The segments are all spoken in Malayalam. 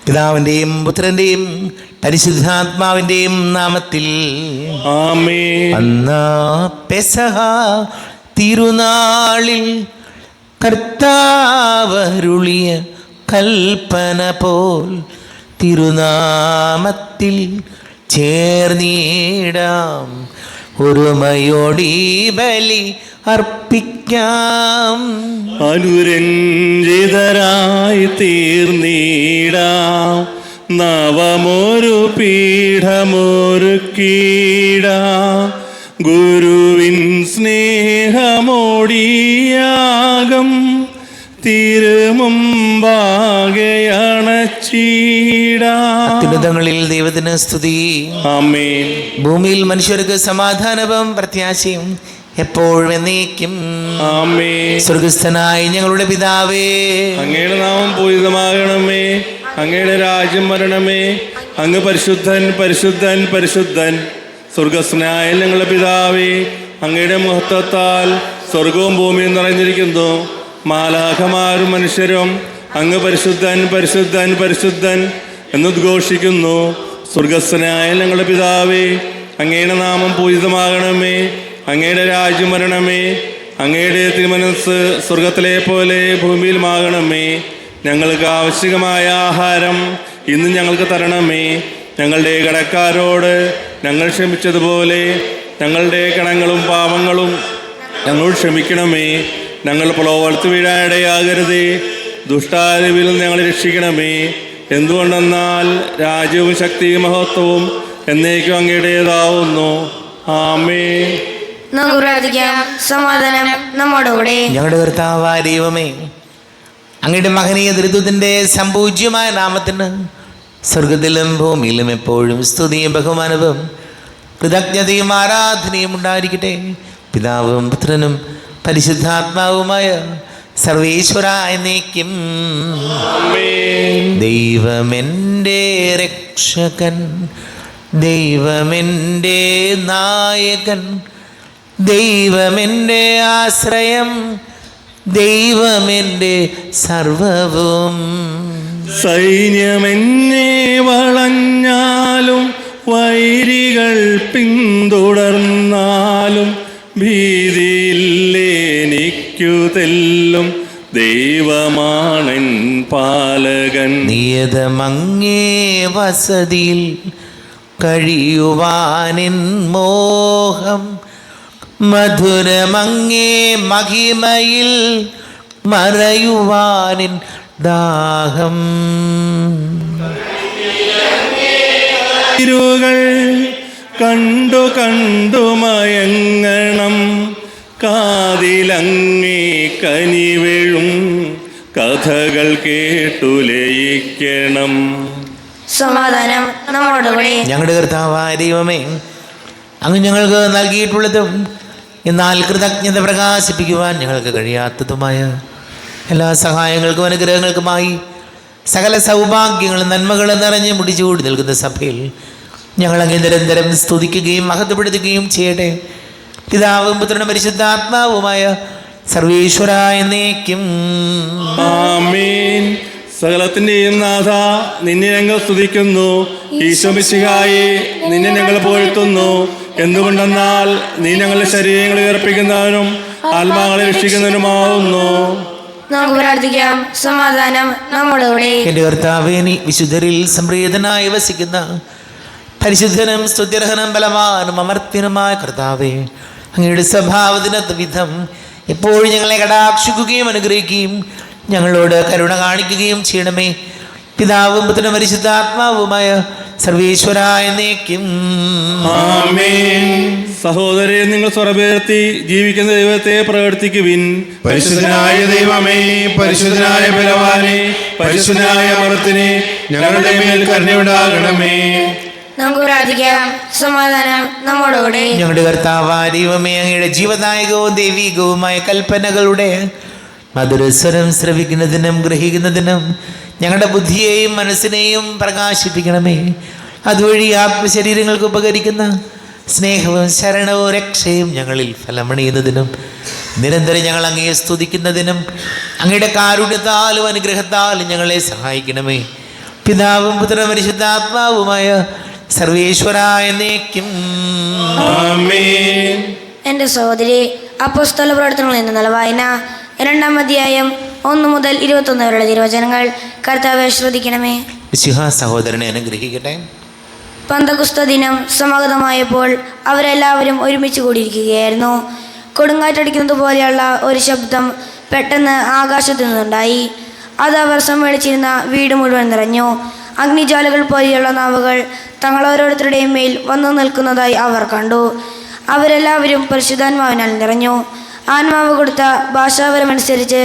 പിതാവിന്റെയും പുത്രന്റെയും പരിശുദ്ധാത്മാവിന്റെയും നാമത്തിൽ ആമേൻ. അന്നാ പെസഹ തിരുനാളിൽ കർത്താവരുളിയ കൽപ്പന പോൽ തിരുനാമത്തിൽ ചേർന്നിടാം, ഒരുമയോടി ബലി അർപ്പിക്കാം. അനുരഞ്ജിതരായി തീർന്നിടാം, നവമൊരു പീഠമൊരുക്കിടാം. ഗുരുവിൻ സ്നേഹമോടിയാകം തിരുമുമ്പാകെ അണച്ചിടാം. അത്യുന്നതങ്ങളിൽ ദൈവത്തിന് സ്തുതി. ആമേൻ. ഭൂമിയിൽ മനുഷ്യർക്ക് സമാധാനവും പ്രത്യാശയും എപ്പോഴും എന്നേക്കും. ആമേൻ. സ്വർഗസ്ഥനായ ഞങ്ങളുടെ പിതാവേ, അങ്ങയുടെ നാമം പൂജിതമാകണമേ, അങ്ങയുടെ രാജ്യം വരണമേ, അങ്ങ് പരിശുദ്ധൻ പരിശുദ്ധൻ പരിശുദ്ധൻ. സ്വർഗസ്നായ ഞങ്ങളുടെ പിതാവേ, അങ്ങയുടെ മഹത്വത്താൽ സ്വർഗവും ഭൂമിയും നിറഞ്ഞിരിക്കുന്നു. മാലാഖമാരും മനുഷ്യരും അങ്ങ് പരിശുദ്ധൻ പരിശുദ്ധൻ പരിശുദ്ധൻ എന്നുദ്ഘോഷിക്കുന്നു. സ്വർഗസ്നായ ഞങ്ങളുടെ പിതാവേ, അങ്ങയുടെ നാമം പൂജിതമാകണമേ, അങ്ങയുടെ രാജ്യം വരണമേ, അങ്ങയുടെ തിരുമനസ്സ് സ്വർഗത്തിലെ പോലെ ഭൂമിയിലുമാകണമേ. ഞങ്ങൾക്ക് ആവശ്യമായ ആഹാരം ഇന്ന് ഞങ്ങൾക്ക് തരണമേ. ഞങ്ങളുടെ കടക്കാരോട് ഞങ്ങൾ ക്ഷമിച്ചതുപോലെ ഞങ്ങളുടെ കടങ്ങളും പാപങ്ങളും ഞങ്ങളോട് ക്ഷമിക്കണമേ. ഞങ്ങൾ പ്രലോഭനത്തിൽ വീഴാനിടയാകരുതേ, ദുഷ്ടാരൂപിയിൽ നിന്ന് ഞങ്ങളെ രക്ഷിക്കണമേ. എന്തുകൊണ്ടെന്നാൽ രാജ്യവും ശക്തിയും മഹത്വവും എന്നേക്കും അങ്ങയുടേതാവുന്നു. ആമേൻ. നമുക്ക് പ്രാർത്ഥിക്കാം. സമാധാനം നമ്മോടുകൂടെ. ഞങ്ങളുടെ കർത്താവായ ദൈവമേ, അങ്ങയുടെ മഹനീയ ദൃത്വത്തിന്റെ സംപൂജ്യമായ നാമത്തിന് സ്വർഗത്തിലും ഭൂമിയിലും എപ്പോഴും സ്തുതിയും ബഹുമാനവും കൃതജ്ഞതയും ആരാധനയും ഉണ്ടായിരിക്കട്ടെ. പിതാവും പുത്രനും പരിശുദ്ധാത്മാവുമായ സർവേശ്വര എന്നേക്കും. ദൈവമെൻ്റെ രക്ഷകൻ, ദൈവമെൻ്റെ നായകൻ, ദൈവമെൻ്റെ ആശ്രയം, ദൈവമെൻ്റെ സർവവും. സൈന്യമെന്നെ വളഞ്ഞാലും വൈരികൾ പിന്തുടർന്നാലും ഭീതിയില്ലേനിക്കു തെല്ലും ദൈവമാണൻ പാലകൻ. നിയതമങ്ങേ വസതിയിൽ കഴിയുവാനിൻ മോഹം, മധുരമങ്ങേ മഹിമയിൽ മറയുവാനിൻ ദാഹം. ഇരുകൾ കണ്ടു കണ്ടു മയങ്ങണം, കാതിലങ്ങേ കനിവെഴും കഥകൾ കേട്ടു ലയിക്കണം. സമാധാനം നമ്മോടുകൂടെ. ഞങ്ങളുടെ കർത്താവായ ദൈവമേ, അങ്ങ് ഞങ്ങൾക്ക് നൽകിയിട്ടുള്ളതും എന്നാൽ കൃതജ്ഞത പ്രകാശിപ്പിക്കുവാൻ ഞങ്ങൾക്ക് കഴിയാത്തതുമായ എല്ലാ സഹായങ്ങൾക്കും അനുഗ്രഹങ്ങൾക്കുമായി സകല സൗഭാഗ്യങ്ങളും നന്മകളും നിറഞ്ഞ് മുടിച്ചുകൂടി നിൽക്കുന്ന സഭയിൽ ഞങ്ങൾ അങ്ങ് നിരന്തരം സ്തുതിക്കുകയും മഹത്വപ്പെടുത്തുകയും ചെയ്യട്ടെ. പിതാവും പുത്രനും പരിശുദ്ധാത്മാവുമായ സർവേശ്വര എന്നേക്കും. ആമേൻ. സകലത്തിന്റെയും നാഥ, നിന്നെ ഞങ്ങൾ സ്തുതിക്കുന്നു. ഈശോ മിശിഹായേ, നിന്നെ ഞങ്ങൾ പുകഴ്ത്തുന്നു. എന്തുകൊണ്ടെന്നാൽ നീ ഞങ്ങളുടെ ശരീരങ്ങളെ ഉയർപ്പിക്കുന്നവനും ആത്മാക്കളെ രക്ഷിക്കുന്നവനുമാവുന്നു. നമുക്ക് പ്രാർത്ഥിക്കാം. സമാധാനം നമ്മോടുകൂടെ. എൻ്റെ കർത്താവേ, നീ വിശുദ്ധരിൽ സംപ്രീതനായി വസിക്കുന്ന പരിശുദ്ധനും സ്തുത്യർഹനും ബലവാനും അമർത്യനുമായ കർത്താവേ, അങ്ങയുടെ സ്വഭാവത്തിനൊത്ത വിധം എപ്പോഴും ഞങ്ങളെ കടാക്ഷിക്കുകയും അനുഗ്രഹിക്കുകയും ഞങ്ങളോട് കരുണ കാണിക്കുകയും ചെയ്യണമേ. പിതാവും പുത്രനും പരിശുദ്ധാത്മാവുമായ സർവേശ്വര എന്നേക്കും. ആമേൻ. സഹോദരരെ, നിങ്ങൾ സ്വരപേർത്തി ജീവിക്കുന്ന ദൈവത്തെ പ്രവർത്തിക്കുവിൻ. പരിശുദ്ധനായ ദൈവമേ, പരിശുദ്ധനായ ബലവാനെ, പരിശുദ്ധനായ അമർത്തിനെ, ഞങ്ങളുടെ മേൽ കരുണയുണ്ടാകണമേ. നമുക്ക് പ്രാർത്ഥിക്കാം. സമാധാനം നമ്മോടുകൂടെ. ഞങ്ങളുടെ കർത്താവായ ദൈവമേ, അങ്ങയുടെ ജീവദായകവും ദൈവികവുമായ കൽപ്പനകളുടെ മധുരസ്വരം ശ്രവിക്കുന്നതിനും ഗ്രഹിക്കുന്നതിനും ഞങ്ങളുടെ ബുദ്ധിയെയും മനസ്സിനെയും പ്രകാശിപ്പിക്കണമേ. അതുവഴി ആത്മശരീരങ്ങൾക്ക് ഉപകരിക്കുന്ന സ്നേഹവും ശരണവും രക്ഷയും ഞങ്ങളിൽ ഫലമണിയുന്നതിനും നിരന്തരം ഞങ്ങൾ അങ്ങയെ സ്തുതിക്കുന്നതിനും അങ്ങയുടെ കാരുണ്യത്താലും അനുഗ്രഹത്താലും ഞങ്ങളെ സഹായിക്കണമേ. പിതാവും പുത്രനും പരിശുദ്ധാത്മാവുമായ സർവേശ്വര എന്നേക്കും. ആമേൻ. എൻ്റെ സഹോദരി, അപ്പോസ്തല പ്രവർത്തനങ്ങളിൽ നിന്നുള്ള വായന 2-ാം അധ്യായം 1 മുതൽ 21 വരെയുള്ള തിരുവചനങ്ങൾ. കർത്താവെ ശ്രദ്ധിക്കണമേ. മിശിഹാ സഹോദരനെ അനുഗ്രഹിക്കട്ടെ. പന്തക്കുസ്ത ദിനം സമാഗതമായപ്പോൾ അവരെല്ലാവരും ഒരുമിച്ച് കൂടിയിരിക്കുകയായിരുന്നു. കൊടുങ്കാറ്റടിക്കുന്നത് പോലെയുള്ള ഒരു ശബ്ദം പെട്ടെന്ന് ആകാശത്തു നിന്നുണ്ടായി. അത് അവർ സമ്മേളിച്ചിരുന്ന വീട് മുഴുവൻ നിറഞ്ഞു. അഗ്നിജ്വാലകൾ പോലെയുള്ള നാവുകൾ തങ്ങളോരോരുത്തരുടെയും മേൽ വന്നു നിൽക്കുന്നതായി അവർ കണ്ടു. അവരെല്ലാവരും പരിശുദ്ധാത്മാവിനാൽ നിറഞ്ഞു. ആത്മാവ് കൊടുത്ത ഭാഷാപരമനുസരിച്ച്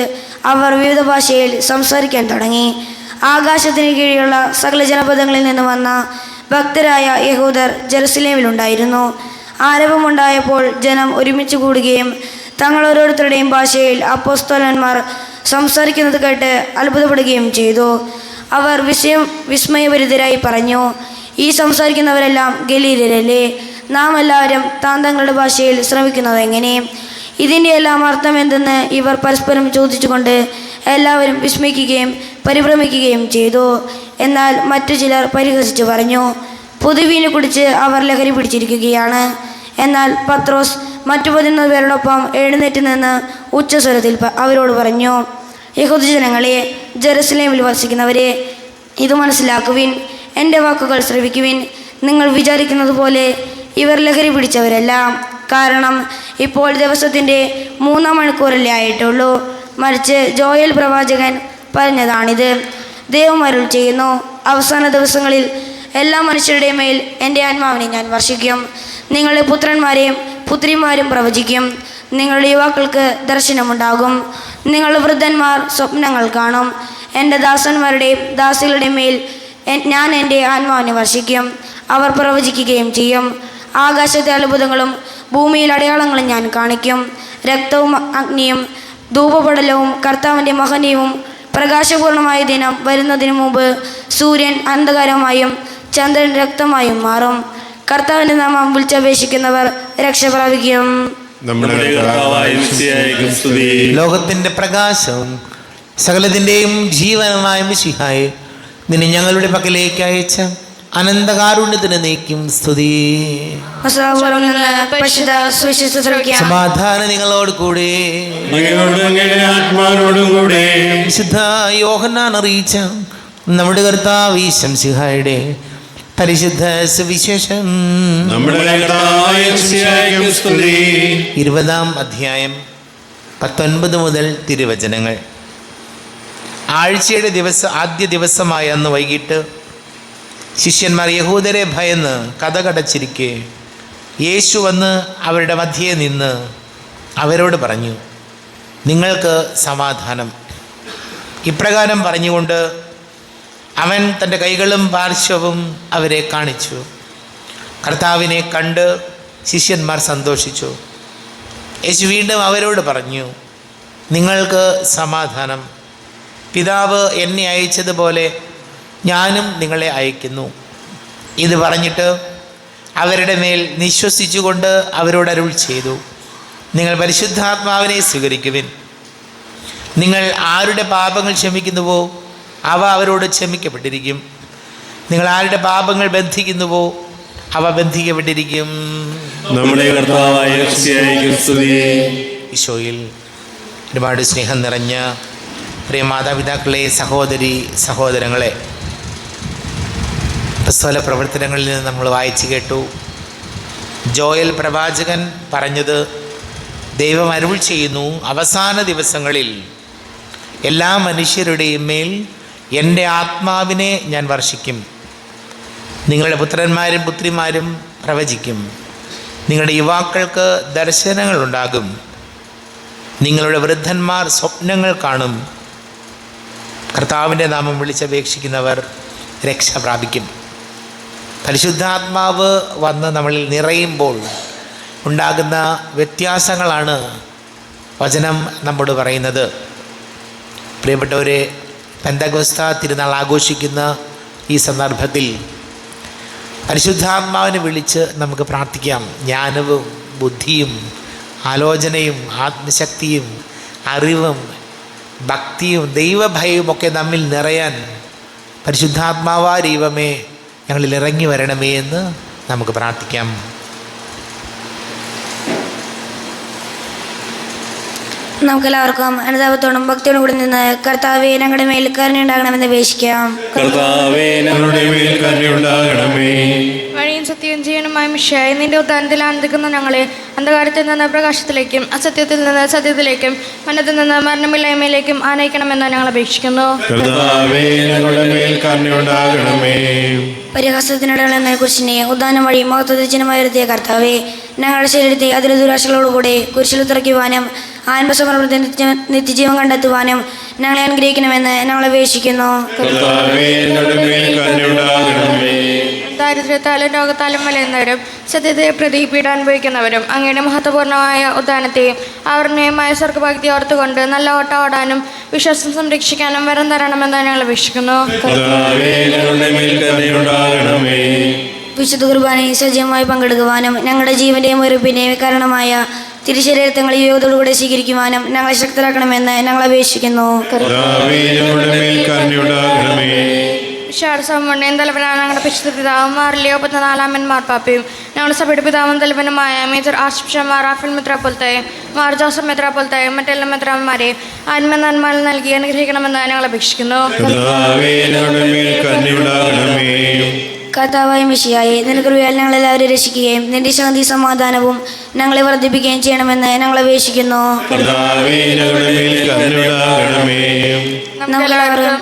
അവർ വിവിധ ഭാഷയിൽ സംസാരിക്കാൻ തുടങ്ങി. ആകാശത്തിന് കീഴിലുള്ള സകല ജനപദങ്ങളിൽ നിന്ന് വന്ന ഭക്തരായ യഹൂദർ ജെറുസലേമിലുണ്ടായിരുന്നു. ആരവമുണ്ടായപ്പോൾ ജനം ഒരുമിച്ച് കൂടുകയും തങ്ങൾ ഓരോരുത്തരുടെയും ഭാഷയിൽ അപ്പോസ്തലന്മാർ സംസാരിക്കുന്നത് കേട്ട് അത്ഭുതപ്പെടുകയും ചെയ്തു. അവർ വിസ്മയഭരിതരായി പറഞ്ഞു, ഈ സംസാരിക്കുന്നവരെല്ലാം ഗലീലരല്ലേ? നാം എല്ലാവരും തങ്ങളുടെ ഭാഷയിൽ ശ്രമിക്കുന്നത് എങ്ങനെ? ഇതിൻ്റെ എല്ലാം അർത്ഥം എന്തെന്ന് ഇവർ പരസ്പരം ചോദിച്ചുകൊണ്ട് എല്ലാവരും വിസ്മയിക്കുകയും പരിഭ്രമിക്കുകയും ചെയ്തു. എന്നാൽ മറ്റു ചിലർ പരിഹസിച്ചു പറഞ്ഞു, പുതുവീന് കുടിച്ച് അവർ ലഹരി പിടിച്ചിരിക്കുകയാണ്. എന്നാൽ പത്രോസ് മറ്റു 11 പേരോടൊപ്പം എഴുന്നേറ്റ് നിന്ന് ഉച്ചസ്വരത്തിൽ അവരോട് പറഞ്ഞു, യഹൂദജനങ്ങളെ, ജെറുസലേമിൽ വസിക്കുന്നവരെ, ഇത് മനസ്സിലാക്കുവിൻ. എൻ്റെ വാക്കുകൾ ശ്രവിക്കുവിൻ. നിങ്ങൾ വിചാരിക്കുന്നത് പോലെ ഇവർ ലഹരി പിടിച്ചവരല്ല. കാരണം ഇപ്പോൾ ദിവസത്തിൻ്റെ 3-ാം മണിക്കൂറല്ലേ ആയിട്ടുള്ളൂ. മറിച്ച് ജോയേൽ പ്രവാചകൻ പറഞ്ഞതാണിത്. ദൈവം അരുൾ ചെയ്യുന്നു, അവസാന ദിവസങ്ങളിൽ എല്ലാ മനുഷ്യരുടെയും മേൽ എൻ്റെ ആത്മാവിനെ ഞാൻ വർഷിക്കും. നിങ്ങളുടെ പുത്രന്മാരെയും പുത്രിമാരും പ്രവചിക്കും. നിങ്ങളുടെ യുവാക്കൾക്ക് ദർശനമുണ്ടാകും. നിങ്ങളുടെ വൃദ്ധന്മാർ സ്വപ്നങ്ങൾ കാണും. എൻ്റെ ദാസന്മാരുടെയും ദാസികളുടെയും മേൽ ഞാൻ എൻ്റെ ആത്മാവിനെ വർഷിക്കും. അവർ പ്രവചിക്കുകയും ചെയ്യും. ആകാശത്തെ അത്ഭുതങ്ങളും ഭൂമിയിൽ അടയാളങ്ങളും ഞാൻ കാണിക്കും. രക്തവും അഗ്നിയും ധൂപപടലവും കർത്താവിൻ്റെ മഹനീയവും പ്രകാശപൂർണമായ ദിനം വരുന്നതിന് മുമ്പ് സൂര്യൻ അന്ധകാരമായും ചന്ദ്രൻ രക്തമായും മാറും. കർത്താവിൻ്റെ നാമം വിളിച്ചപേക്ഷിക്കുന്നവർ രക്ഷ പ്രാപിക്കും. ലോകത്തിന്റെ പ്രകാശവും സകലത്തിൻ്റെയും ജീവനുമായ മിശിഹായെ, നിന്നെ ഞങ്ങളുടെ പക്കലേക്ക് അയച്ച അനന്തകാരുണ്യത്തിന് നീക്കും സ്തുതി. സമാധാനം നിങ്ങളോട് കൂടെ. ആത്മാവിനോടും കൂടെ. വിശുദ്ധ യോഹന്നാൻ അറിയിച്ച നമ്മുടെ കർത്താവ് ഈശോ മിശിഹായുടെ പരിശുദ്ധ സുവിശേഷം. 20-ാം അധ്യായം 19 മുതൽ തിരുവചനങ്ങൾ. ആഴ്ചയുടെ ആദ്യ ദിവസമായ അന്ന് വൈകിട്ട് ശിഷ്യന്മാർ യഹൂദരെ ഭയന്ന് കതകടച്ചിരിക്കെ യേശു വന്ന് അവരുടെ മധ്യേ നിന്ന് അവരോട് പറഞ്ഞു, നിങ്ങൾക്ക് സമാധാനം. ഇപ്രകാരം പറഞ്ഞുകൊണ്ട് അവൻ തൻ്റെ കൈകളും പാർശ്വവും അവരെ കാണിച്ചു. കർത്താവിനെ കണ്ട് ശിഷ്യന്മാർ സന്തോഷിച്ചു. യേശു വീണ്ടും അവരോട് പറഞ്ഞു, നിങ്ങൾക്ക് സമാധാനം. പിതാവ് എന്നെ അയച്ചതുപോലെ ഞാനും നിങ്ങളെ അയക്കുന്നു. ഇത് പറഞ്ഞിട്ട് അവരുടെ മേൽ നിശ്വസിച്ചുകൊണ്ട് അവരോട് അരുൾ ചെയ്തു, നിങ്ങൾ പരിശുദ്ധാത്മാവിനെ സ്വീകരിക്കുവിൻ. നിങ്ങൾ ആരുടെ പാപങ്ങൾ ക്ഷമിക്കുന്നുവോ അവ അവരോട് ക്ഷമിക്കപ്പെട്ടിരിക്കും. നിങ്ങൾ ആരുടെ പാപങ്ങൾ ബന്ധിക്കുന്നുവോ അവ ബന്ധിക്കപ്പെട്ടിരിക്കും. നമ്മുടെ കർത്താവായ ഈശോയിൽ ഒരുപാട് സ്നേഹം നിറഞ്ഞ പ്രിയ മാതാപിതാക്കളെ, സഹോദരി സഹോദരങ്ങളെ, അപ്പോസ്തല പ്രവർത്തനങ്ങളിൽ നിന്ന് നമ്മൾ വായിച്ചു കേട്ടു. ജോയൽ പ്രവാചകൻ പറഞ്ഞത് ദൈവം അരുൾ ചെയ്യുന്നു, അവസാന ദിവസങ്ങളിൽ എല്ലാ മനുഷ്യരുടെയും മേൽ എൻ്റെ ആത്മാവിനെ ഞാൻ വർഷിക്കും. നിങ്ങളുടെ പുത്രന്മാരും പുത്രിമാരും പ്രവചിക്കും. നിങ്ങളുടെ യുവാക്കൾക്ക് ദർശനങ്ങളുണ്ടാകും. നിങ്ങളുടെ വൃദ്ധന്മാർ സ്വപ്നങ്ങൾ കാണും. കർത്താവിൻ്റെ നാമം വിളിച്ചപേക്ഷിക്കുന്നവർ രക്ഷ പ്രാപിക്കും. പരിശുദ്ധാത്മാവ് വന്ന് നമ്മളിൽ നിറയുമ്പോൾ ഉണ്ടാകുന്ന വ്യത്യാസങ്ങളാണ് വചനം നമ്മോട് പറയുന്നത്. പ്രിയപ്പെട്ടവരെ, പെന്തക്കോസ്ത തിരുനാൾ ആഘോഷിക്കുന്ന ഈ സന്ദർഭത്തിൽ പരിശുദ്ധാത്മാവിനെ വിളിച്ച് നമുക്ക് പ്രാർത്ഥിക്കാം. ജ്ഞാനവും ബുദ്ധിയും ആലോചനയും പരിശുദ്ധാത്മാവാ ദൈവമേ ഞങ്ങളിൽ ഇറങ്ങി വരണമേ എന്ന് നമുക്ക് പ്രാർത്ഥിക്കാം. നമുക്കെല്ലാവർക്കും അനുതാപത്തോടും ഭക്തിയോടും കൂടി നിന്ന് കർത്താവേ ഞങ്ങളുടെ മേൽ കരുണയുണ്ടാകണമെന്ന് അപേക്ഷിക്കാം. കർത്താവേ ഞങ്ങളുടെ മേൽ കരുണയുണ്ടാകണമേ. വഴിയും സത്യവും ജീവനുമായ മിശിഹായേ, നിന്റെ ഉദ്ധാനത്തിൽ ആനന്ദിക്കുന്ന ഞങ്ങളെ അന്ധകാരത്തിൽ നിന്ന് പ്രകാശത്തിലേക്കും അസത്യത്തിൽ നിന്ന് സത്യത്തിലേക്കും മരണത്തിൽ നിന്ന് മരണമില്ലായ്മയിലേക്കും ആനയിക്കണമെന്ന് ഞങ്ങൾ അപേക്ഷിക്കുന്നു. കർത്താവേ ഞങ്ങളുടെ മേൽ കരുണയുണ്ടാകണമേ. പരിഹാസത്തിനിടകളെന്ന കുരിശിനെ ഉദ്ധാനം വഴി മഹത്വത്തിൽ ചിഹ്നമായി വരുത്തിയ കർത്താവേ, ഞങ്ങളുടെ ശരീരത്തെ അതിലെ ദുരാശകളോടുകൂടെ കുരിശിൽ തുറയ്ക്കുവാനും ആത്മസമർപ്പണത്തിൽ നിത്യജീവൻ കണ്ടെത്തുവാനും ഞങ്ങളെ അനുഗ്രഹിക്കണമെന്ന് ഞങ്ങൾ അപേക്ഷിക്കുന്നു. കർത്താവേ ഞങ്ങളുടെ മേൽ കരുണയുണ്ടാകണമേ. ദാരിദ്ര്യത്താലും രോഗത്താലും വലയുന്നവരും സത്യത്തെ പ്രതി പീഡ അനുഭവിക്കുന്നവരും അങ്ങയുടെ മഹത്വപൂർണ്ണമായ ഉദ്ധാനത്തെയും ആവരണീയമായ സ്വർഗഭക്തി ഓർത്തുകൊണ്ട് നല്ല ഓട്ടം ഓടാനും വിശ്വാസം സംരക്ഷിക്കാനും വരം തരണമെന്ന് ഞങ്ങൾ അപേക്ഷിക്കുന്നു. കർത്താവേ ഞങ്ങളുടെ മേൽ കരുണയുണ്ടാകണമേ. വിശുദ്ധ കുർബാനയിൽ സജീവമായി പങ്കെടുക്കുവാനും ഞങ്ങളുടെ ജീവന്റെയും ഉറപ്പിന്റെയും കാരണമായ തിരുശരീരത്തങ്ങൾ യോഗത്തോടുകൂടെ സ്വീകരിക്കുവാനും ഞങ്ങളെ ശക്തരാക്കണമെന്ന് ഞങ്ങൾ അപേക്ഷിക്കുന്നു. കർത്താവേ ഞങ്ങളുടെ മേൽ കരുണയുണ്ടാകണമേ. വിശാരസമ്മണ്ണയും തലവനാണ് ഞങ്ങളുടെ പരിശുദ്ധ പിതാവും മാറിലെയോ 14 മാർപ്പാപ്പയും ഞങ്ങളുടെ സഭയുടെ പിതാവും തലവനുമായ major archbishop Mar Raphael മെത്രാപ്പൊലീത്തയും മാർ ജോസഫ് മെത്രാപ്പൊലീത്തയും മറ്റെല്ലാ മെത്രാന്മാരെയും ആത്മനന്മകൾ നൽകി അനുഗ്രഹിക്കണമെന്ന് ഞങ്ങൾ അപേക്ഷിക്കുന്നു. കർത്താവേ ഞങ്ങളുടെ മേൽ കരുണയുണ്ടാകണമേ. കർത്താവായ മിശിഹായേ, നിന്റെ കൃപയാൽ ഞങ്ങളെല്ലാവരും രക്ഷിക്കുകയും നിന്റെ ശാന്തി സമാധാനവും ഞങ്ങളെ വർദ്ധിപ്പിക്കുകയും ചെയ്യണമെന്ന് ഞങ്ങൾ അപേക്ഷിക്കുന്നു. കർത്താവേ ഞങ്ങളുടെ മേൽ കരുണയുണ്ടാകണമേ. നമുക്കെല്ലാവർക്കും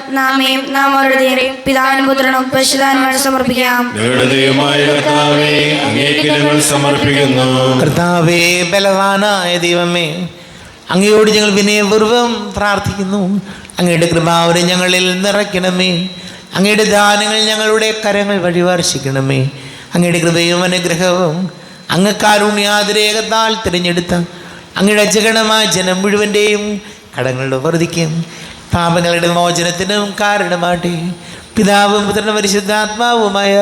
നാം ഓരോരുത്തരെയും പിതാവിനും പുത്രനും പരിശുദ്ധാത്മാവിനും സമർപ്പിക്കാം. ഞങ്ങളുടെ ദൈവമായ കർത്താവേ, അങ്ങേക്ക് ഞങ്ങൾ സമർപ്പിക്കുന്നു. കർത്താവേ ബലവാനായ ദൈവമേ, അങ്ങയോട് ഞങ്ങൾ വിനയപൂർവ്വം പ്രാർത്ഥിക്കുന്നു. അങ്ങയുടെ കൃപാവരം ഞങ്ങളിൽ നിറയ്ക്കണമേ. അങ്ങയുടെ ദാനങ്ങൾ ഞങ്ങളുടെ കരങ്ങൾ വഴി വർഷിക്കണമേ. അങ്ങയുടെ കൃപയും അനുഗ്രഹവും അങ്ങ് കാരുണ്യാതിരേകത്താൽ തിരഞ്ഞെടുത്ത അങ്ങയുടെ അജഗണമായ ജനം മുഴുവൻ്റെയും കടങ്ങളുടെ വർദ്ധിക്കും പാപങ്ങളുടെ മോചനത്തിനും കാരണമാട്ടെ. പിതാവും പുത്രനും പരിശുദ്ധാത്മാവുമായ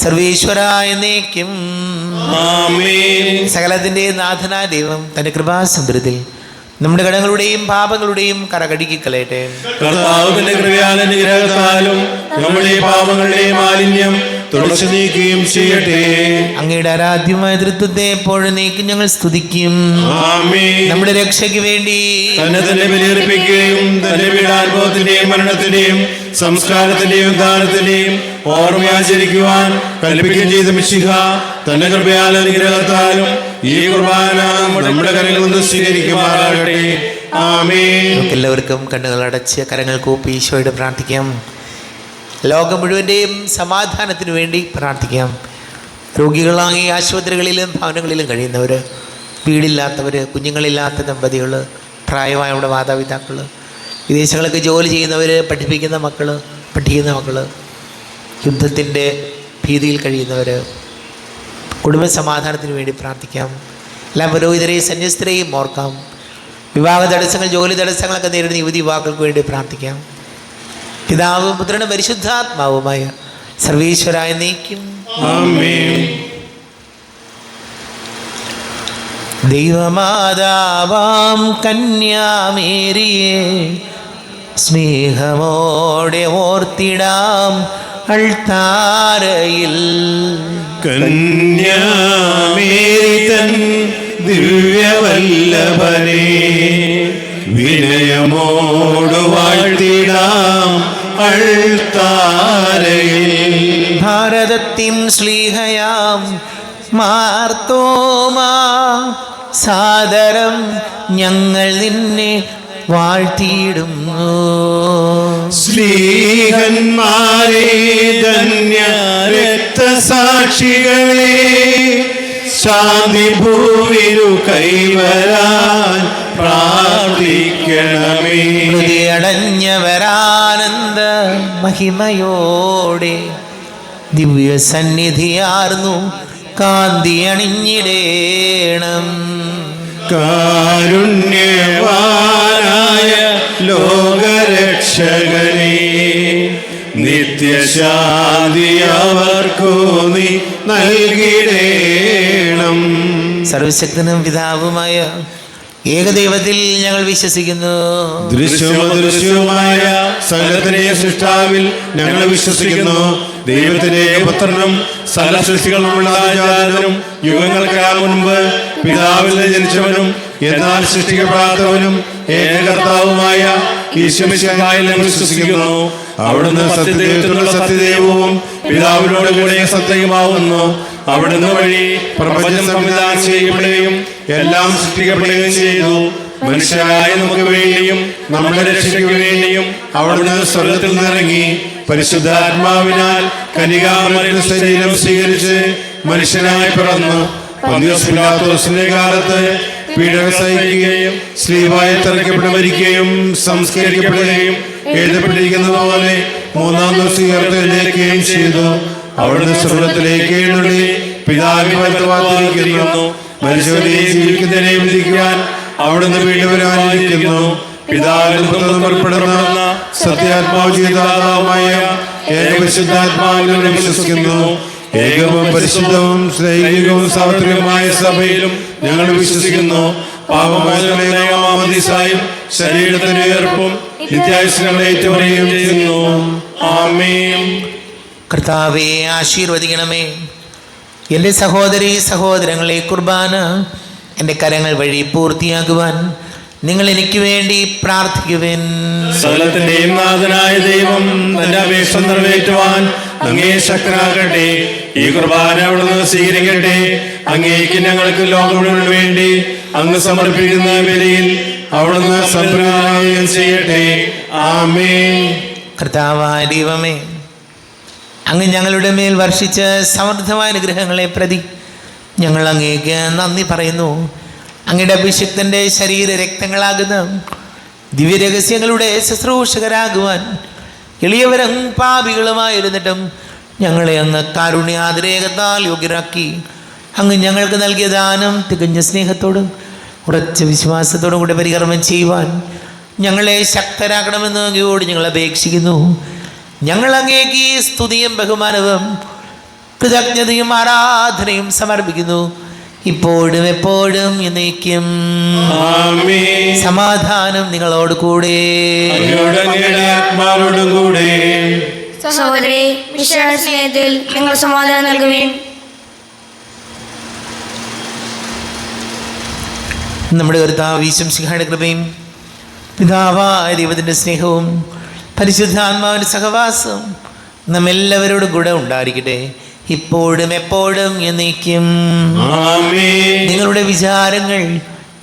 സർവേശ്വരായ എന്നേക്കും ആമേൻ. സകലത്തിൻ്റെ നാഥനായ ദൈവം തൻ്റെ കൃപാസമൃദ്ധത്തിൽ നമ്മുടെ കടങ്ങളുടെയും പാപങ്ങളുടെയും കറകടുക്കിക്കളയട്ടെ. കർത്താവിന്റെ കൃപയാലും അനുഗ്രഹത്താലും നമ്മുടെ പാപങ്ങളുടെ മാലിന്യം തുടച്ചു നീക്കുകയും ചെയ്യട്ടെ. അങ്ങയുടെ ആരാധ്യമായ തൃത്വത്തെ എപ്പോഴും നീക്കും ഞങ്ങൾ സ്തുതിക്കും. ആമേൻ. നമ്മുടെ രക്ഷയ്ക്ക് വേണ്ടി തന്നെ ബലിയർപ്പിക്കുകയും തന്റെ പീഡാനുഭവത്തിന്റെയും മരണത്തിന്റെയും സംസ്കാരത്തിന്റെയും ദാനത്തിന്റെയും ഓർമ്മയാചരിക്കുവാൻ കൽപ്പിക്കുകയും ചെയ്ത മിശിഹ തന്റെ കൃപയാലും അനുഗ്രഹത്താലും ഈ കുർബാന നമ്മുടെ കരങ്ങളിൽ നിന്ന് സ്വീകരിക്കുമാറാകട്ടെ. ആമേൻ. എല്ലാവർക്കും കണ്ണുകൾ അടച്ച് കരങ്ങൾ കൂപ്പി ഈശോയോട് പ്രാർത്ഥിക്കാം. ലോകം മുഴുവൻ്റെയും സമാധാനത്തിനു വേണ്ടി പ്രാർത്ഥിക്കാം. രോഗികളായി ആശുപത്രികളിലും ഭവനങ്ങളിലും കഴിയുന്നവർ, വീടില്ലാത്തവർ, കുഞ്ഞുങ്ങളില്ലാത്ത ദമ്പതികൾ, പ്രായമായവരുടെ മാതാപിതാക്കൾ, വിദേശങ്ങളൊക്കെ ജോലി ചെയ്യുന്നവർ, പഠിക്കുന്ന മക്കൾ, യുദ്ധത്തിൻ്റെ ഭീതിയിൽ കഴിയുന്നവർ, കുടുംബ സമാധാനത്തിന് വേണ്ടി പ്രാർത്ഥിക്കാം. എല്ലാ പുരോഹിതരെയും സന്യസ്തരെയും ഓർക്കാം. വിവാഹ തടസ്സങ്ങൾ, ജോലി തടസ്സങ്ങളൊക്കെ നേരിടുന്ന യുവതി യുവാക്കൾക്ക് വേണ്ടി പ്രാർത്ഥിക്കാം. പിതാവും പുത്രനും പരിശുദ്ധാത്മാവുമായ സർവീശ്വരായ നീക്കും. ആമേൻ. ദൈവമാതാവാം കന്യാമേരിയെ സ്നേഹമോടെ ഓർത്തിടാം അൾത്താരയിൽ. കന്യാമേരി തൻ ദിവ്യവല്ലഭനെ വിനയമോട് വാഴ്ത്തിടാം അൾത്താരയിൽ. ഭാരതത്തിൻ ശ്ലീഹയാം മാർത്തോമാ സാദരം ഞങ്ങൾ നിന്നെ വാഴ്ത്തിയിടുന്നു. സ്ലീഹന്മാരെ ധന്യ രക്തസാക്ഷികളെ ശാന്തി ഭൂവിനു കൈവരാൻ പ്രാർത്ഥിക്കണമേ. ഹൃദയടഞ്ഞവരാനന്ദ മഹിമയോടെ ദിവ്യ സന്നിധിയാർന്നു കാന്തി അണിഞ്ഞിടേണം. കാരുണ്യവാനായ ലോകരക്ഷകനെ നിത്യശാന്തി അവർക്കു നീ നൽകിടേണം. സർവശക്തനും പിതാവുമായ ഏകദൈവത്തിൽ ഞങ്ങൾ വിശ്വസിക്കുന്നു. ദൃശ്യവും അദൃശ്യവുമായ സകലത്തിന്റെയും സൃഷ്ടാവിൽ ഞങ്ങൾ വിശ്വസിക്കുന്നു. ദൈവത്തിന്റെ പുത്രനും സകല സൃഷ്ടികളുമുള്ള ജാതനും യുഗങ്ങൾക്കാ മുൻപ് പിതാവിൽ നിന്ന് ജനിച്ചവനും എന്നാൽ സൃഷ്ടിക്കപ്പെടാത്തവനും ഏകകർത്താവുമായ ഈശ്വരശിഹായിൽ ഞങ്ങൾ വിശ്വസിക്കുന്നു. അവിടുന്ന് സത്യദൈവത്തിനുള്ള സത്യദൈവവും പിതാവിനോട് കൂടെ സത്യമാവുന്നു. അവിടുന്ന് വഴി പ്രപഞ്ചം സംവിധാനം ചെയ്യപ്പെടുകയും എല്ലാം സൃഷ്ടിക്കപ്പെടുകയും ചെയ്തു. മനുഷ്യരായ നമുക്ക് വേണ്ടിയും നമ്മുടെ രക്ഷയ്ക്ക് വേണ്ടിയും അവിടുന്ന് സ്വർഗ്ഗത്തിൽ നിന്നിറങ്ങി പരിശുദ്ധാത്മാവിനാൽ കന്യകാമറിയത്തിന്റെ ശരീരം സ്വീകരിച്ച് മനുഷ്യനായി പിറന്നു. പന്തിയോസ് പിലാത്തോസിന്റെ കാലത്ത് പീഡന സഹിക്കുകയും സ്ലീവായി തറയ്ക്കപ്പെട്ട് മരിക്കുകയും സംസ്കരിക്കപ്പെടുകയും എഴുതപ്പെട്ടിരിക്കുന്നത് പോലെ മൂന്നാം ദിവസം ഉയർത്തെഴുന്നേൽക്കുകയും ചെയ്തു. അവിടുന്ന് സ്വർഗ്ഗത്തിലേക്ക് എഴുന്നള്ളി പിതാവിന്റെ വലത്തുഭാഗത്തിരിക്കുന്നു. മനുഷ്യരെയും ജീവിക്കുന്നതിനെയും വിധിക്കുവാൻ അവിടുന്ന് വീണ്ടും വരാനിരിക്കുന്നു. പിതാവിൽ നിന്ന് പുറപ്പെടുന്ന സത്യാത്മാവ് ജീവദാതാവുമായ ഏകപരിശുദ്ധാത്മാവിൽ വിശ്വസിക്കുന്നു. ഏകവും പരിശുദ്ധവും സ്നേഹികവും സാർവത്രികമായ സഭയിലും ഞങ്ങൾ വിശ്വസിക്കുന്നു. പാപമോചനമാമോദീസായും ശരീരത്തിന്റെ ഉയർപ്പും നിത്യായുസ്സുകളെ ഏറ്റുപറയുകയും ചെയ്യുന്നു. ആമേൻ. കർത്താവെ ആശീർവദിക്കണമേ. എൻ്റെ സഹോദരീ സഹോദരങ്ങളെ, കുർബാന എൻ്റെ കരങ്ങൾ വഴി പൂർത്തിയാക്കുവാൻ നിങ്ങൾ എനിക്ക് വേണ്ടി പ്രാർത്ഥിക്കുവിൻ. സകലത്തിന്റെയും നാഥനായ ദൈവം തന്റെ അപേക്ഷ നിറവേറ്റുവാൻ അങ്ങേ ശക്തനാകട്ടെ. ഈ കുർബാന അവിടുന്ന് സ്വീകരിക്കട്ടെ. അങ്ങേക്ക് ഞങ്ങൾക്ക് ലോകം മുഴുവൻ വേണ്ടി അങ്ങ് സമർപ്പിക്കുന്ന ബലിയിൽ അവിടുന്ന് സംപ്രീതനാകുകയും ചെയ്യട്ടെ. ആമേൻ. കർത്താവായ ദൈവമേ, അങ്ങ് ഞങ്ങളുടെ മേൽ വർഷിച്ച സമൃദ്ധമായ അനുഗ്രഹങ്ങളെ പ്രതി ഞങ്ങൾ അങ്ങേക്ക് നന്ദി പറയുന്നു. അങ്ങയുടെ അഭിഷിക്തൻ്റെ ശരീര രക്തങ്ങളാകുന്ന ദിവ്യരഹസ്യങ്ങളുടെ ശുശ്രൂഷകരാകുവാൻ എളിയവരും പാപികളുമായിരുന്നിട്ടും ഞങ്ങളെ അങ്ങ് കാരുണ്യാതിരേകത്താൽ യോഗ്യരാക്കി. അങ്ങ് ഞങ്ങൾക്ക് നൽകിയ ദാനം തികഞ്ഞ സ്നേഹത്തോടും ഉറച്ച വിശ്വാസത്തോടും കൂടി പരികർമ്മം ചെയ്യുവാൻ ഞങ്ങളെ ശക്തരാക്കണമെന്ന് അങ്ങയോട് ഞങ്ങൾ അപേക്ഷിക്കുന്നു. ഞങ്ങൾ അങ്ങേക്ക് സ്തുതിയും ബഹുമാനവും കൃതജ്ഞതയും ആരാധനയും സമർപ്പിക്കുന്നു, ഇപ്പോഴും എപ്പോഴും എന്നേക്കും. ആമേൻ. സമാധാനം നിങ്ങളോട് കൂടെ. അങ്ങയുടെ ആത്മാവോടും കൂടെ. സഹോദരി വിശാല സ്നേഹത്തിൽ നിങ്ങൾ സമാധാനം നൽകുവിൻ. നമ്മുടെ കർത്താവ് ഈശോമിശിഹായുടെ കൃപയും പിതാവായ ദൈവത്തിൻ്റെ സ്നേഹവും പരിശുദ്ധാത്മാവിൻ്റെ സഹവാസവും നമ്മെല്ലാവരോടും കൂടെ ഉണ്ടായിരിക്കട്ടെ, ഇപ്പോഴും എപ്പോഴും എന്നേക്കും. ആമേൻ. നിങ്ങളുടെ വിചാരങ്ങൾ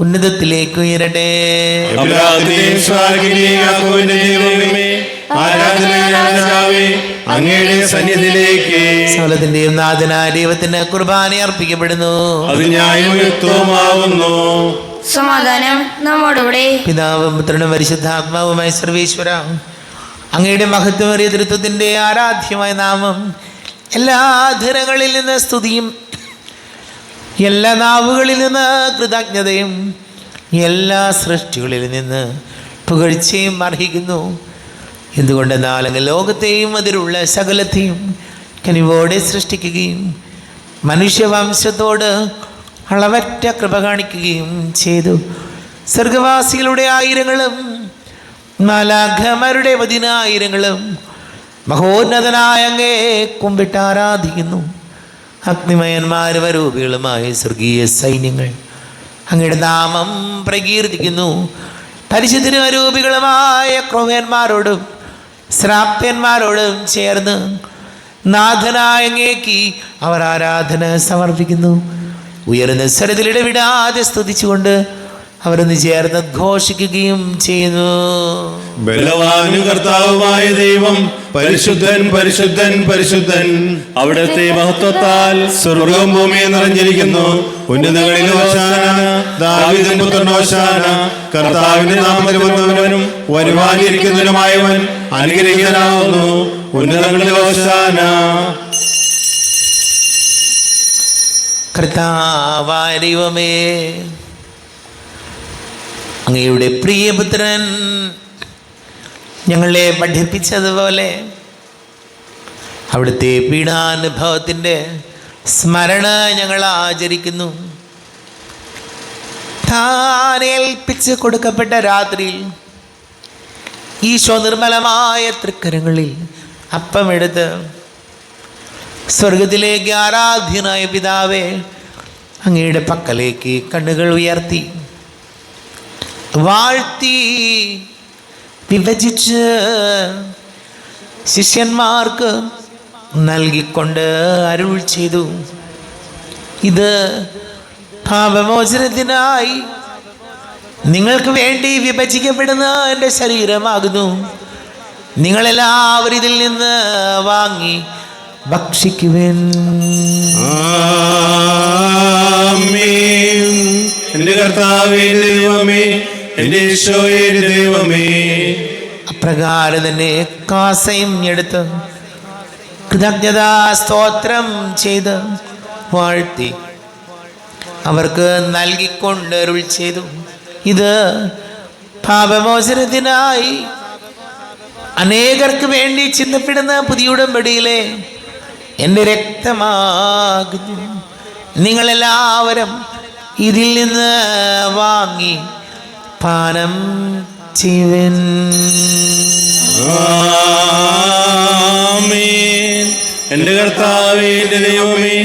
ഉന്നതത്തിലേക്ക് ഉയരട്ടെ. അങ്ങയുടെ സന്നിധിയിലേക്ക് സകലത്തിന്റെയും നാഥനായ ദൈവത്തിന് കുർബാന അർപ്പിക്കപ്പെടുന്നു. അത് ന്യായയുക്തമാവുന്നു. സമാധാനം നമ്മോടുകൂടെ. പിതാവും പുത്രനും പരിശുദ്ധാത്മാവുമായ സർവേശ്വര, അങ്ങയുടെ മഹത്വമേറിയ തൃത്വത്തിൻ്റെ ആരാധ്യമായ നാമം എല്ലാ ധരങ്ങളിൽ നിന്ന് സ്തുതിയും എല്ലാ നാവുകളിൽ നിന്ന് കൃതജ്ഞതയും എല്ലാ സൃഷ്ടികളിൽ നിന്ന് പുകഴ്ചയും അർഹിക്കുന്നു. എന്തുകൊണ്ടെന്നാൽ അങ്ങ് ലോകത്തെയും അതിലുള്ള സകലത്തെയും കനിവോടെ സൃഷ്ടിക്കുകയും മനുഷ്യവംശത്തോട് അളവറ്റ കൃപ കാണിക്കുകയും ചെയ്തു. സ്വർഗവാസികളുടെ ആയിരങ്ങളും മാലാഖമാരുടെ 10,000 മഹോന്നതനായ അങ്ങേ കുമ്പിട്ട് ആരാധിക്കുന്നു. അഗ്നിമയന്മാരും അരൂപികളുമായ സ്വർഗീയ സൈന്യങ്ങൾ അങ്ങയുടെ നാമം പ്രകീർത്തിക്കുന്നു. പരിശുദ്ധരും അരൂപികളുമായ ക്രോവ്യന്മാരോടും ശ്രാപ്യന്മാരോടും ചേർന്ന് നാഥനായ അങ്ങേക്ക് അവർ ആരാധന സമർപ്പിക്കുന്നു. ഉയർന്ന സ്വരത്തിൽ ഇടവിടാതെ സ്തുതിച്ചുകൊണ്ട് അവരൊന്ന് ചേർന്ന് ഘോഷിക്കുകയും ചെയ്യുന്നു. ബലവാനും കർത്താവുമായ ദൈവം പരിശുദ്ധൻ പരിശുദ്ധൻ പരിശുദ്ധൻ. അവിടുത്തെ മഹത്വത്താൽ സ്വർഗവും ഭൂമിയും നിറഞ്ഞിരിക്കുന്നു. ഉന്നതങ്ങളിൽ ഹോശാന, ദാവീദിൻ പുത്രൻ ഹോശാന. കർത്താവിന്റെ നാമത്തിൽ വന്നവനും വരുവാനിരിക്കുന്നവനുമായവൻ അനുഗ്രഹീതനാകുന്നു. ഉന്നതങ്ങളിൽ ഹോശാന. കർത്താവായ ദൈവമേ, അങ്ങയുടെ പ്രിയപുത്രൻ ഞങ്ങളെ പഠിപ്പിച്ചതുപോലെ അവിടുത്തെ പീഡാനുഭവത്തിൻ്റെ സ്മരണ ഞങ്ങൾ ആചരിക്കുന്നു. താൻ ഏൽപ്പിച്ച് കൊടുക്കപ്പെട്ട രാത്രിയിൽ ഈശോ നിർമ്മലമായ തൃക്കരങ്ങളിൽ അപ്പമെടുത്ത് സ്വർഗത്തിലേക്ക് ആരാധ്യനായ പിതാവേ അങ്ങയുടെ പക്കലേക്ക് കണ്ണുകൾ ഉയർത്തി വാഴ്ത്തി വിഭജിച്ച് ശിഷ്യന്മാർക്ക് നൽകിക്കൊണ്ട് അരുൾ ചെയ്തു, ഇത് പാപമോചനത്തിനായി നിങ്ങൾക്ക് വേണ്ടി വിഭജിക്കപ്പെടുന്ന എൻ്റെ ശരീരമാകുന്നു. നിങ്ങളെല്ലാവരും ഇതിൽ നിന്ന് വാങ്ങി ഭക്ഷിക്കുവിൻ. ആമേൻ. എൻ്റെ കർത്താവേ, എൻ്റെ ദൈവമേ, എൻ്റെ ഈശോയേ, എൻ്റെ ദൈവമേ. അപ്രകാരം തന്നെ കാസയും എടുത്ത് കൃതജ്ഞതാ സ്തോത്രം ചെയ്ത് വാഴ്ത്തി അവർക്ക് നൽകിക്കൊണ്ട് അരുൾ ചെയ്തു, ഇത് പാപമോചനത്തിനായി അനേകർക്ക് വേണ്ടി ചിന്തപ്പെടുന്ന പുതിയ ഉടമ്പടിയിലെ എൻ്റെ രക്തമാകുന്നു. നിങ്ങളെല്ലാവരും ഇതിൽ നിന്ന് വാങ്ങി പാനം ചെയ്യുവിൻ. ആമേൻ. എൻ്റെ കർത്താവേ, എൻ്റെ ദൈവമേ,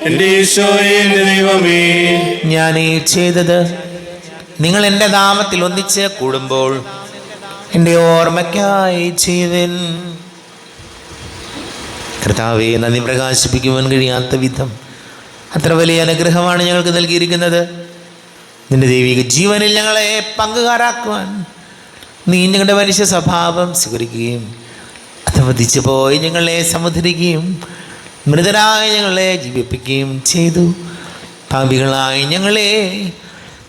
എൻ്റെ ഈശോയേ, എൻ്റെ ദൈവമേ. ഞാൻ ഈ ചെയ്തത് നിങ്ങൾ എൻ്റെ നാമത്തിൽ ഒന്നിച്ച് കൂടുമ്പോൾ എൻ്റെ ഓർമ്മയ്ക്കായി ചെയ്യുവിൻ. കർത്താവെ, നന്ദി പ്രകാശിപ്പിക്കുവാൻ കഴിയാത്ത വിധം അത്ര വലിയ അനുഗ്രഹമാണ് ഞങ്ങൾക്ക് നൽകിയിരിക്കുന്നത്. നിന്റെ ദൈവിക ജീവനിൽ ഞങ്ങളെ പങ്കുകാരാക്കുവാൻ നീ ഞങ്ങളുടെ മനുഷ്യ സ്വഭാവം സ്വീകരിക്കുകയും അധപതിച്ചു പോയി ഞങ്ങളെ സമുദ്ധരിക്കുകയും മൃതരായ ഞങ്ങളെ ജീവിപ്പിക്കുകയും ചെയ്തു. പാപികളായി ഞങ്ങളെ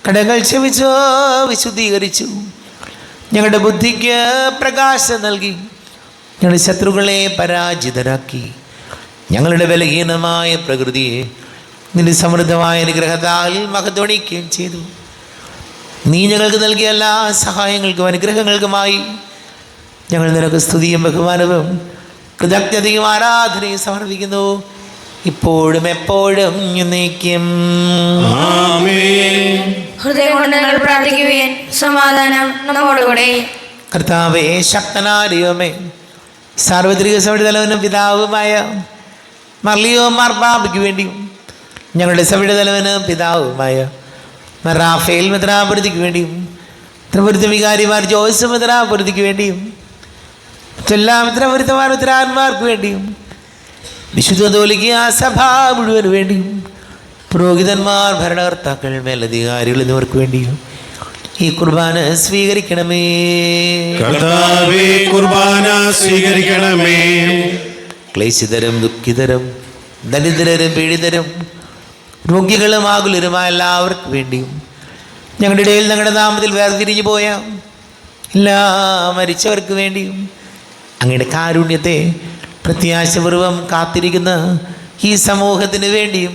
കടങ്ങൾ ക്ഷമിച്ചു വിശുദ്ധീകരിച്ചു. ഞങ്ങളുടെ ബുദ്ധിക്ക് പ്രകാശം നൽകി ഞങ്ങളുടെ ശത്രുക്കളെ പരാജിതരാക്കി. ഞങ്ങളുടെ ബലഹീനമായ പ്രകൃതിയെ നിന്റെ സമൃദ്ധമായ അനുഗ്രഹത്താൽ മഹത്വണിക്കുകയും ചെയ്തു. നീ ഞങ്ങൾക്ക് നൽകിയ എല്ലാ സഹായങ്ങൾക്കും അനുഗ്രഹങ്ങൾക്കുമായി ഞങ്ങൾ നിനക്ക് സ്തുതിയും ബഹുമാനവും കൃതജ്ഞതയും ആരാധനയും സമർപ്പിക്കുന്നു, ഇപ്പോഴും എപ്പോഴും എന്നേക്കും. ആമേൻ. ഹൃദയം കൊണ്ട് ഞങ്ങൾ പ്രാർത്ഥിക്കുകയും സമാധാനം നമ്മോടുകൂടെ. കർത്താവേ, ശക്തനായ ദൈവമേ, സാർവത്രിക സഭയുടെ തലവനും പിതാവുമായ മർലിയോ മാർപ്പാപ്പയ്ക്ക് വേണ്ടിയും ഞങ്ങളുടെ സഭയുടെ തലവനും പിതാവുമായ റാഫേൽ മെത്രാപൊലീത്തയ്ക്ക് വേണ്ടിയും ത്രിപുരത്ത് വികാരിമാർ ജോയ്സ് മെത്രാപൊലീത്തയ്ക്ക് വേണ്ടിയും എല്ലാ മെത്രാപൊലീത്തമാർ ഉത്തരാന്മാർക്ക് വേണ്ടിയും വിശുദ്ധ കത്തോലിക്ക സഭ മുഴുവൻ വേണ്ടിയും പുരോഹിതന്മാർ, ഭരണകർത്താക്കൾ, മേലധികാരികൾ എന്നിവർക്ക് വേണ്ടിയും ഈ കുർബാന സ്വീകരിക്കണമേ. കർത്താവേ, കുർബാന സ്വീകരിക്കണമേ. ക്ലേശിതരും ദുഃഖിതരും ദരിദ്രരും പീഡിതരും രോഗികളും ആകുലരുമായ എല്ലാവർക്കും വേണ്ടിയും ഞങ്ങളുടെ ഇടയിൽ ഞങ്ങളുടെ നാമത്തിൽ വേർതിരിഞ്ഞു പോയ എല്ലാ മരിച്ചവർക്ക് വേണ്ടിയും അങ്ങയുടെ കാരുണ്യത്തെ പ്രത്യാശപൂർവം കാത്തിരിക്കുന്ന ഈ സമൂഹത്തിന് വേണ്ടിയും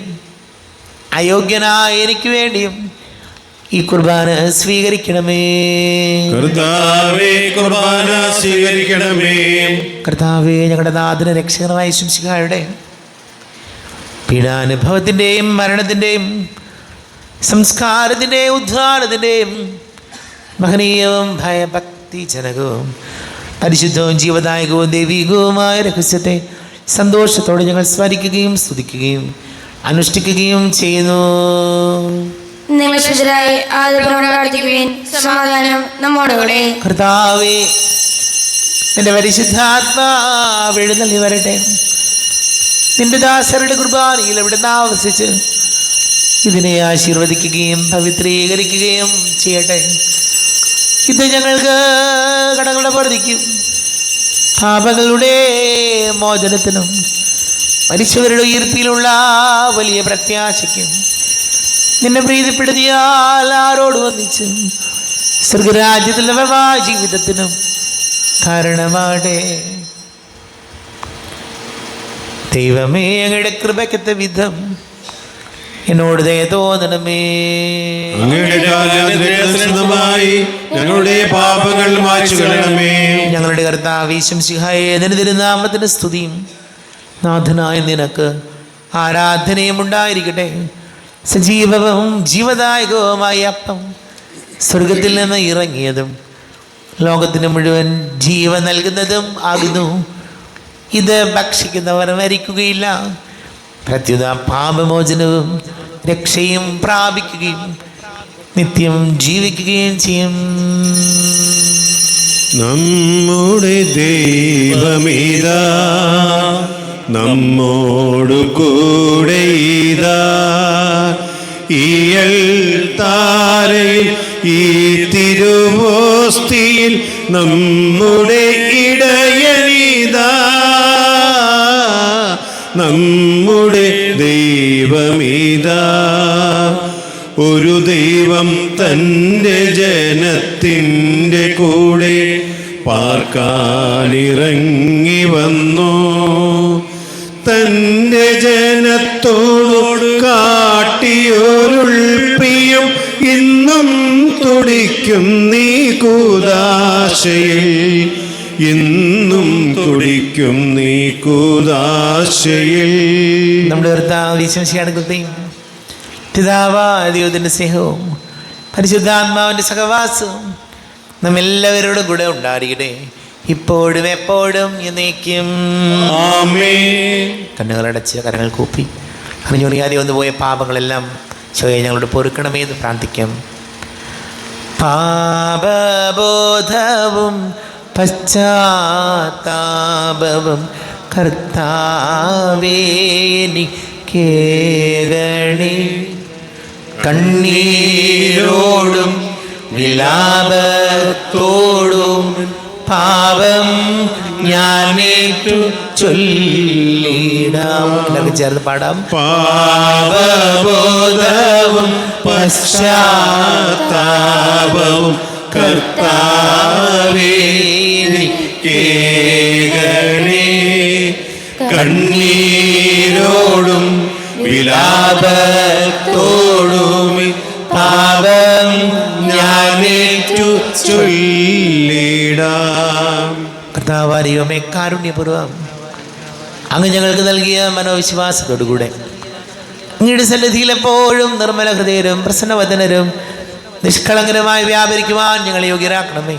അയോഗ്യനായ എനിക്ക് വേണ്ടിയും ഈ കുർബാന സ്വീകരിക്കണമേ. കർത്താവേ, കുർബാന സ്വീകരിക്കണമേ. കർത്താവേ, ഞങ്ങളുടെ നാഥന രക്ഷകനായ ശംസികായുടെ പീഡാനുഭവത്തിൻ്റെയും മരണത്തിൻ്റെയും സംസ്കാരത്തിൻ്റെയും ഉദ്ധാനത്തിൻ്റെയും മഹനീയവും ഭയഭക്തിജനകവും പരിശുദ്ധവും ജീവദായകവും ദൈവികവുമായ രഹസ്യത്തെ സന്തോഷത്തോടെ ഞങ്ങൾ സ്മരിക്കുകയും സ്തുതിക്കുകയും അനുഷ്ഠിക്കുകയും ചെയ്യുന്നു. നിങ്ങൾ ശുദ്ധരായി ആദരപൂർവ്വം പ്രാർത്ഥിക്കുകയും സമാധാനം നമ്മോടുകൂടെ. കർത്താവേ, നിന്റെ പരിശുദ്ധാത്മാവ് എഴുന്നള്ളി വരട്ടെ. നിന്റെ ദാസരുടെ കുർബാനയിൽ എവിടുന്ന് ആവസിച്ച് ഇതിനെ ആശീർവദിക്കുകയും പവിത്രീകരിക്കുകയും ചെയ്യട്ടെ. ഇത് ഞങ്ങൾക്ക് കടങ്ങളുടെ പൊറുതിക്കും പാപങ്ങളുടെ മോചനത്തിനും മരിച്ചവരുടെ ഉയർപ്പിലുള്ള വലിയ പ്രത്യാശയ്ക്കും നിന്നെ പ്രീതിപ്പെടുത്തിയാൽ ആരോട് വന്നിച്ച് സ്വർഗരാജ്യത്തിൽ നവമായ ജീവിതത്തിനും കാരണമാടെ. ദൈവമേ, അങ്ങയുടെ കൃപയ്ക്കത്തെ വിധം എന്നോട് ദയ തോന്നണമേ. അങ്ങയുടെ രാജ്യത്തിനുമായി ഞങ്ങളുടെ പാപങ്ങൾ മായ്ച്ചു കളയണമേ. ഞങ്ങളുടെ കർത്താവേ ശംസിഹായേ, നിന്റെ തിരുനാമത്തിന് സ്തുതിയും നാഥനായ നിനക്ക് ആരാധനയും ഉണ്ടായിരിക്കട്ടെ, സജീവവും ജീവദായകവുമായ അപ്പം സ്വർഗത്തിൽ നിന്ന് ഇറങ്ങിയതും ലോകത്തിന് മുഴുവൻ ജീവൻ നൽകുന്നതും ആകുന്നു. ഇത് ഭക്ഷിക്കുന്നവർ മരിക്കുകയില്ല, പ്രത്യുത പാപമോചനവും രക്ഷയും പ്രാപിക്കുകയും നിത്യം ജീവിക്കുകയും ചെയ്യും. നമ്മുടെ ദൈവമിതാ നമ്മോടു കൂടെ ഇതാ, ഈയൽ താരയിൽ ഈ തിരുവോസ്തിയിൽ നമ്മുടെ ഇടയനിതാ, നമ്മുടെ ദൈവമിതാ. ഒരു ദൈവം തൻ്റെ ജനത്തിൻ്റെ കൂടെ പാർക്കാനിറങ്ങി വന്നു, തൻ്റെ ജനത്തോട് കാട്ടിയൊരുൾപ്പിയും ഇന്നും തുടിക്കും നീ കൂദാശയിൽ, ഇന്നും തുടിക്കും നീ കൂദാശയിൽ. നമ്മുടെ കർത്താവ് ഈശോമിശിഹായുടെ കൃപയും പിതാവായ ദൈവത്തിൻ്റെ സ്നേഹവും പരിശുദ്ധാത്മാവിൻ്റെ സഹവാസവും നമ്മെല്ലാവരോടും കൂടെ ഉണ്ടായിരിക്കട്ടെ, ഇപ്പോഴും എപ്പോഴും എന്നേക്കും. ആമേൻ. കണ്ണുകളടച്ച് കരങ്ങൾ കൂപ്പി അറിഞ്ഞുറിയാതെ വന്നു പോയ പാപങ്ങളെല്ലാം ചോയെ ഞങ്ങളോട് പൊറുക്കണമേ എന്ന് പ്രാർത്ഥിക്കാം. പാപബോധവും പശ്ചാത്താപവും കർത്താവേ എനിക്കേകണേ, കണ്ണീരോടും വിലാപത്തോടും പാപം ഞാനേറ്റു ചൊല്ലിടാം. എല്ലാവർക്കും ചേർന്ന് പാടാം. പാപബോധവും പശ്ചാത്താപവും കർത്താവേ എനിക്കേകണേ, കണ്ണീരോടും വിലാപത്തോടും പാപം ഞാനേറ്റു ചൊല്ലിടാം. കർത്താവാരിയോമേ കാരുണ്യപൂർവ്വം അങ്ങ് ഞങ്ങൾക്ക് നൽകിയ മനോവിശ്വാസത്തോടുകൂടെ അങ്ങയുടെ സന്നിധിയിൽ എപ്പോഴും നിർമ്മല ഹൃദയരും പ്രസന്നവദനരും നിഷ്കളങ്കരമായി വ്യാപരിക്കുവാൻ ഞങ്ങളെ യോഗ്യരാക്കണമേ.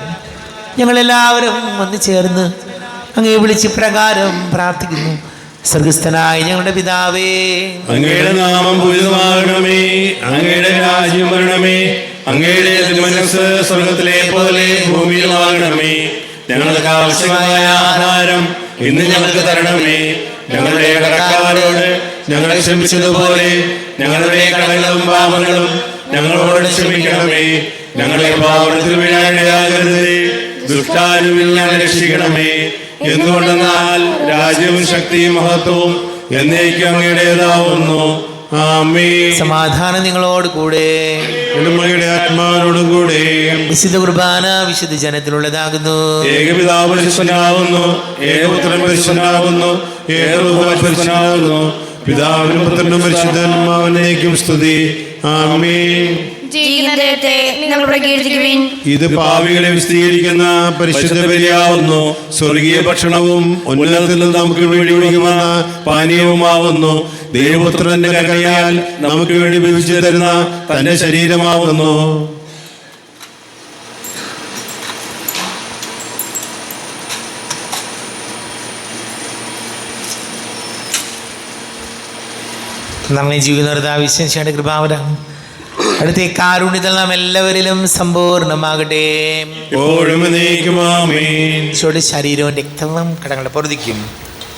ഞങ്ങളെല്ലാവരും ഒന്ന് ചേർന്ന് അങ്ങയെ വിളിച്ച് പ്രകാരം പ്രാർത്ഥിക്കുന്നു. സ്വർഗസ്ഥനായ ഞങ്ങളുടെ പിതാവേ, അങ്ങയുടെ നാമം പൂജിതമാകണമേ, അങ്ങയുടെ രാജ്യം വരണമേ, അങ്ങയുടെ മനസ്സ് സ്വർഗത്തിലെ പോലെ ഭൂമിയിലുമാകണമേ. ഞങ്ങൾക്ക് ആവശ്യമായ ആഹാരം ഇന്ന് ഞങ്ങൾക്ക് തരണമേ. ഞങ്ങളുടെ കടക്കാരോട് ഞങ്ങൾ ക്ഷമിച്ചതുപോലെ ഞങ്ങളുടെ കടങ്ങളും പാപങ്ങളും ഞങ്ങളോട് ക്ഷമിക്കണമേ. ഞങ്ങളെ പാപത്തിൽ വീഴാനിടയാകരുതേ, ദുഷ്ടാരൂപിൽ ഞങ്ങളെ രക്ഷിക്കണമേ. എന്തുകൊണ്ടെന്നാൽ രാജ്യവും ശക്തിയും മഹത്വവും എന്നേക്കും അങ്ങയുടേതാവുന്നു. ആമേൻ. സമാധാനം നിങ്ങളോട് കൂടെ, ഉടമയുടെ ആത്മാവിനോടും കൂടെ. വിശുദ്ധ കുർബാന വിശുദ്ധ ജനത്തിലുള്ളതാകുന്നു. ഏകപിതാവ് പരിശുദ്ധനാകുന്നു, ഏകപുത്രൻ പരിശുദ്ധനാകുന്നു, ഏകരൂപം പരിശുദ്ധനാകുന്നു. പിതാവിനും പുത്രനും പരിശുദ്ധാത്മാവിനേക്കും സ്തുതി. ആമേൻ. ജീവിക്കുന്ന ദൈവത്തെ നിങ്ങൾ പ്രകീർത്തിക്കുവിൻ. ഇത് പാപികളെ വിശദീകരിക്കുന്ന പരിശുദ്ധ ബലിയാവുന്നു, സ്വർഗീയ ഭക്ഷണവും ഉന്നതത്തിൽ നിന്ന് നമുക്ക് വേണ്ടി ഒഴുകുന്ന പാനീയവുമാവുന്നു. ദൈവപുത്രന്റെ കൈയാൽ നമുക്ക് വേണ്ടി വിഭജിച്ചു തരുന്ന തന്റെ ശരീരമാവുന്നു. നമ്മെ ജീവിക്കുന്ന വിശ്വസിയുടെ കൃപാവരം അടുത്ത കാരുണ്യത്തിൽ നാം എല്ലാവരിലും സമ്പൂർണ്ണമാകട്ടെ. ഈശോയുടെ ശരീരവും രക്തവും കടങ്ങളുടെ പൊറുതിക്കും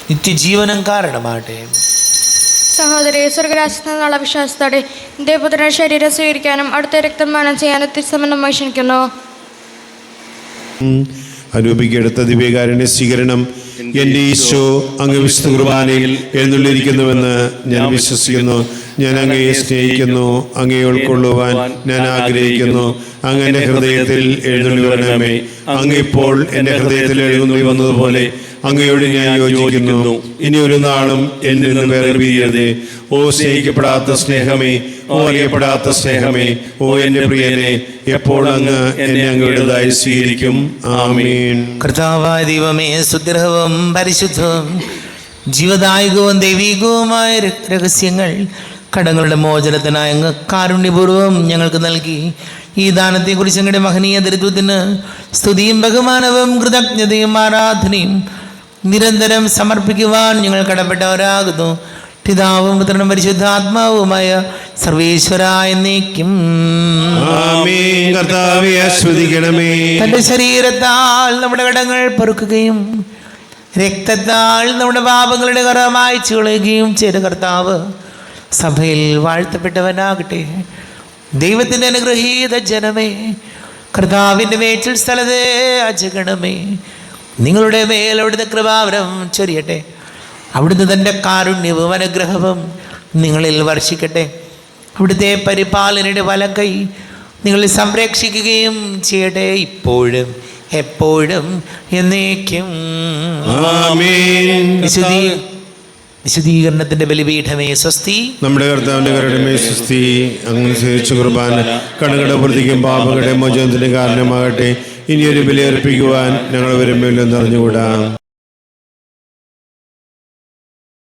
നിത്യജീവനം കാരണമാകട്ടെ. സഹോദരി, സ്വർഗരാജ്യത്തിൽ നിന്നുള്ള വിശ്വാസത്തോടെ ദേവപുത്രന്റെ ശരീരം സ്വീകരിക്കാനും അവിടുത്തെ രക്തം പാനം ചെയ്യാനും തിരുസമനമായി ക്ഷണിക്കുന്നു. അരൂപിക്കെടുത്ത ദിവ്യകാരുണ്യ സ്വീകരണം എൻ്റെ ഈശോ അങ്ങ് വിശുദ്ധ കുർബാനയിൽ എഴുന്നള്ളിയിരിക്കുന്നുവെന്ന് ഞാൻ വിശ്വസിക്കുന്നു. ഞാൻ അങ്ങയെ സ്നേഹിക്കുന്നു, അങ്ങയെ ഉൾക്കൊള്ളുവാൻ ഞാൻ ആഗ്രഹിക്കുന്നു. അങ്ങ് എൻ്റെ ഹൃദയത്തിൽ എഴുന്നള്ളി വരണമേ. അങ്ങ് ഇപ്പോൾ എൻ്റെ ഹൃദയത്തിൽ എഴുന്നള്ളി വന്നതുപോലെ അങ്ങയോട് ഞാൻ യോജിക്കുന്നു. ഇനി ഒരു നാളും എന്നിൽ നിന്ന് വേർപിരിയരുതേ. ഓ സ്നേഹിക്കപ്പെടാത്ത സ്നേഹമേ, ഓ അറിയപ്പെടാത്ത സ്നേഹമേ, ഓ എൻ്റെ പ്രിയനെ, എപ്പോൾ അങ്ങ് എന്നെ അങ്ങയുടേതായി സ്വീകരിക്കും. ആമേൻ. കർത്താവായ ദൈവമേ, സുഗ്രഹവും പരിശുദ്ധവും ജീവദായകവും ദൈവികവുമായ രഹസ്യങ്ങൾ കടങ്ങളുടെ മോചനത്തിനായി അങ്ങ് കാരുണ്യപൂർവ്വം ഞങ്ങൾക്ക് നൽകി ഈ ദാനത്തെക്കുറിച്ച് ഞങ്ങളുടെ മഹനീയ ദരിദ്രത്തിന് സ്തുതിയും ബഹുമാനവും കൃതജ്ഞതയും ആരാധനയും നിരന്തരം സമർപ്പിക്കുവാൻ ഞങ്ങൾ കടപ്പെട്ടവരാകുന്നു. പിതാവും പുത്രനും പരിശുദ്ധാത്മാവുമായ സർവേശ്വരായ എന്നേക്കും. ആമേൻ. കർത്താവേ ആസ്വദിക്കണമേ. തൻ്റെ ശരീരത്താൽ നമ്മുടെ കടങ്ങൾ പൊറുക്കുകയും രക്തത്താൽ നമ്മുടെ പാപങ്ങളുടെ കറ മായ്ച്ചു കളയുകയും ചെയ്ത കർത്താവ് സഭയിൽ വാഴ്ത്തപ്പെട്ടവനാകട്ടെ. ദൈവത്തിൻ്റെ അനുഗ്രഹീത ജനമേ, കർത്താവിൻ്റെ മേച്ചിൽ സ്ഥലത്തെ അജഗണമേ, നിങ്ങളുടെ മേൽ അവിടുത്തെ കൃപാവരം ചൊരിയട്ടെ. അവിടുന്ന് തൻ്റെ കാരുണ്യവും അനുഗ്രഹവും നിങ്ങളിൽ വർഷിക്കട്ടെ. അവിടുത്തെ പരിപാലനയുടെ വലം കൈ നിങ്ങളെ സംരക്ഷിക്കുകയും ചെയ്യട്ടെ, ഇപ്പോഴും എപ്പോഴും എന്നേക്കും. ആമേൻ. വിശുദ്ധീകരണത്തിന്റെ ബലിപീഠമേ സ്വസ്തി. നമ്മുടെ കർത്താവിന്റെ കരുണമേ സ്വസ്തി. അനുസരിച്ച് കുർബാന കടങ്ങളുടെ പ്രതിക്കും പാപങ്ങളുടെ മോചനത്തിന് കാരണമാകട്ടെ. ഇനിയൊരു ബലി അർപ്പിക്കുവാൻ ഞങ്ങൾ വരുമ്പോൾ എന്നറിഞ്ഞുകൂടാ.